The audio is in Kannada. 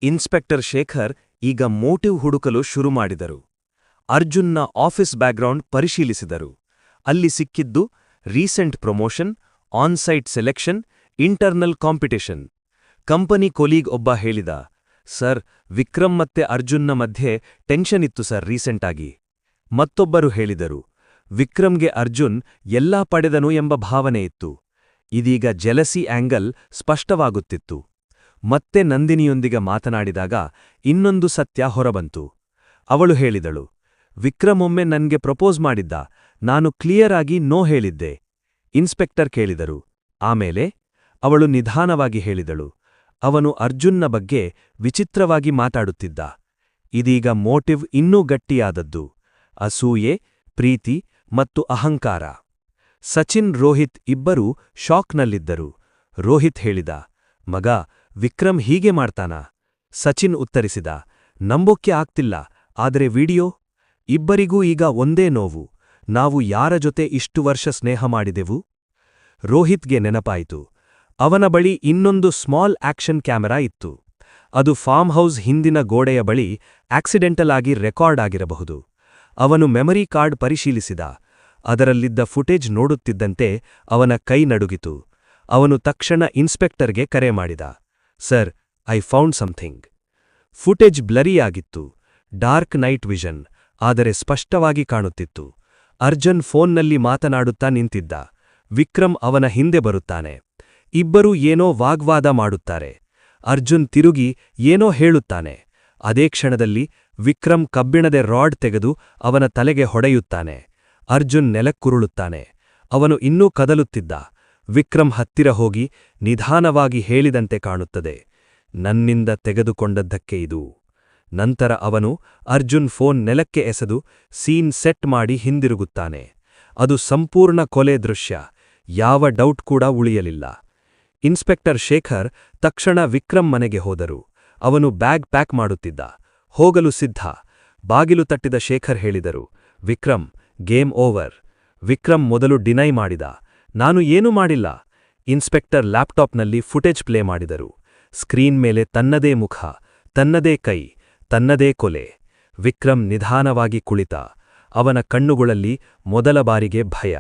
ಇನ್ಸ್ಪೆಕ್ಟರ್ ಶೇಖರ್ ಈಗ ಮೋಟಿವ್ ಹುಡುಕಲು ಶುರು ಮಾಡಿದರು. ಅರ್ಜುನ್ನ ಆಫೀಸ್ ಬ್ಯಾಕ್ಗ್ರೌಂಡ್ ಪರಿಶೀಲಿಸಿದರು. ಅಲ್ಲಿ ಸಿಕ್ಕಿದ್ದು recent promotion, on-site selection, internal competition. Company colleague ಒಬ್ಬ ಹೇಳಿದ, ಸರ್, ವಿಕ್ರಮ್ ಮತ್ತೆ ಅರ್ಜುನ್ನ ಮಧ್ಯೆ ಟೆನ್ಷನ್ ಇತ್ತು ಸರ್ ರೀಸೆಂಟಾಗಿ. ಮತ್ತೊಬ್ಬರು ಹೇಳಿದರು, ವಿಕ್ರಮ್ಗೆ ಅರ್ಜುನ್ ಎಲ್ಲಾ ಪಡೆದನು ಎಂಬ ಭಾವನೆ ಇತ್ತು. ಇದೀಗ ಜೆಲಸಿ ಆಂಗಲ್ ಸ್ಪಷ್ಟವಾಗುತ್ತಿತ್ತು. ಮತ್ತೆ ನಂದಿನಿಯೊಂದಿಗೆ ಮಾತನಾಡಿದಾಗ ಇನ್ನೊಂದು ಸತ್ಯ ಹೊರಬಂತು. ಅವಳು ಹೇಳಿದಳು, ವಿಕ್ರಮ್ ಒಮ್ಮೆ ನನ್ಗೆ ಪ್ರಪೋಸ್ ಮಾಡಿದ್ದ, ನಾನು ಕ್ಲಿಯರ್ ಆಗಿ ನೋ ಹೇಳಿದ್ದೆ. ಇನ್ಸ್ಪೆಕ್ಟರ್ ಕೇಳಿದರು, ಆಮೇಲೆ? ಅವಳು ನಿಧಾನವಾಗಿ ಹೇಳಿದಳು, ಅವನು ಅರ್ಜುನ್ನ ಬಗ್ಗೆ ವಿಚಿತ್ರವಾಗಿ ಮಾತಾಡುತ್ತಿದ್ದ. ಇದೀಗ ಮೋಟಿವ್ ಇನ್ನೂ ಗಟ್ಟಿಯಾದದ್ದು. ಅಸೂಯೆ, ಪ್ರೀತಿ ಮತ್ತು ಅಹಂಕಾರ. ಸಚಿನ್, ರೋಹಿತ್ ಇಬ್ಬರೂ ಶಾಕ್ನಲ್ಲಿದ್ದರು. ರೋಹಿತ್ ಹೇಳಿದ, ಮಗ, ವಿಕ್ರಮ್ ಹೀಗೆ ಮಾಡ್ತಾನಾ? ಸಚಿನ್ ಉತ್ತರಿಸಿದ, ನಂಬೋಕ್ಕೆ ಆಗ್ತಿಲ್ಲ, ಆದರೆ ವಿಡಿಯೋ? ಇಬ್ಬರಿಗೂ ಈಗ ಒಂದೇ ನೋವು. ನಾವು ಯಾರ ಜೊತೆ ಇಷ್ಟು ವರ್ಷ ಸ್ನೇಹ ಮಾಡಿದೆವು? ರೋಹಿತ್ಗೆ ನೆನಪಾಯಿತು. ಅವನ ಬಳಿ ಇನ್ನೊಂದು ಸ್ಮಾಲ್ ಆಕ್ಷನ್ ಕ್ಯಾಮೆರಾ ಇತ್ತು. ಅದು ಫಾರ್ಮ್ ಹೌಸ್ ಹಿಂದಿನ ಗೋಡೆಯ ಬಳಿ ಆಕ್ಸಿಡೆಂಟಲ್ ಆಗಿ ರೆಕಾರ್ಡ್ ಆಗಿರಬಹುದು. ಅವನು ಮೆಮರಿ ಕಾರ್ಡ್ ಪರಿಶೀಲಿಸಿದ. ಅದರಲ್ಲಿದ್ದ ಫುಟೇಜ್ ನೋಡುತ್ತಿದ್ದಂತೆ ಅವನ ಕೈ ನಡುಗಿತು. ಅವನು ತಕ್ಷಣ ಇನ್ಸ್ಪೆಕ್ಟರ್ಗೆ ಕರೆ ಮಾಡಿದ, sir, I found something. Footage ಬ್ಲರಿಯಾಗಿತ್ತು. ಡಾರ್ಕ್ ನೈಟ್ ವಿಷನ್, ಆದರೆ ಸ್ಪಷ್ಟವಾಗಿ ಕಾಣುತ್ತಿತ್ತು. ಅರ್ಜುನ್ ಫೋನ್ನಲ್ಲಿ ಮಾತನಾಡುತ್ತಾ ನಿಂತಿದ್ದ. ವಿಕ್ರಮ್ ಅವನ ಹಿಂದೆ ಬರುತ್ತಾನೆ. ಇಬ್ಬರೂ ಏನೋ ವಾಗ್ವಾದ ಮಾಡುತ್ತಾರೆ. ಅರ್ಜುನ್ ತಿರುಗಿ ಏನೋ ಹೇಳುತ್ತಾನೆ. ಅದೇ ಕ್ಷಣದಲ್ಲಿ ವಿಕ್ರಮ್ ಕಬ್ಬಿಣದ ರಾಡ್ ತೆಗೆದು ಅವನ ತಲೆಗೆ ಹೊಡೆಯುತ್ತಾನೆ. ಅರ್ಜುನ್ ನೆಲಕ್ಕುರುಳುತ್ತಾನೆ. ಅವನು ಇನ್ನೂ ಕದಲುತ್ತಿದ್ದ. ವಿಕ್ರಮ್ ಹತ್ತಿರ ಹೋಗಿ ನಿಧಾನವಾಗಿ ಹೇಳಿದಂತೆ ಕಾಣುತ್ತದೆ, ನನ್ನಿಂದ ತೆಗೆದುಕೊಂಡದ್ದಕ್ಕೆ ಇದು. ನಂತರ ಅವನು ಅರ್ಜುನ್ ಫೋನ್ ನೆಲಕ್ಕೆ ಎಸೆದು ಸೀನ್ ಸೆಟ್ ಮಾಡಿ ಹಿಂದಿರುಗುತ್ತಾನೆ. ಅದು ಸಂಪೂರ್ಣ ಕೊಲೆ ದೃಶ್ಯ. ಯಾವ ಡೌಟ್ ಕೂಡ ಉಳಿಯಲಿಲ್ಲ. ಇನ್ಸ್ಪೆಕ್ಟರ್ ಶೇಖರ್ ತಕ್ಷಣ ವಿಕ್ರಮ್ ಮನೆಗೆ ಹೋದರು. ಅವನು ಬ್ಯಾಗ್ ಪ್ಯಾಕ್ ಮಾಡುತ್ತಿದ್ದ. ಹೋಗಲು ಸಿದ್ಧ. ಬಾಗಿಲು ತಟ್ಟಿದ ಶೇಖರ್ ಹೇಳಿದರು, ವಿಕ್ರಮ್, ಗೇಮ್ ಓವರ್. ವಿಕ್ರಮ್ ಮೊದಲು ಡಿನೈ ಮಾಡಿದ, ನಾನು ಏನೂ ಮಾಡಿಲ್ಲ. ಇನ್ಸ್ಪೆಕ್ಟರ್ ಲ್ಯಾಪ್ಟಾಪ್ನಲ್ಲಿ ಫುಟೇಜ್ ಪ್ಲೇ ಮಾಡಿದರು. ಸ್ಕ್ರೀನ್ ಮೇಲೆ ತನ್ನದೇ ಮುಖ, ತನ್ನದೇ ಕೈ, ತನ್ನದೇ ಕೊಲೆ. ವಿಕ್ರಮ್ ನಿಧಾನವಾಗಿ ಕುಳಿತ. ಅವನ ಕಣ್ಣುಗಳಲ್ಲಿ ಮೊದಲ ಬಾರಿಗೆ ಭಯ.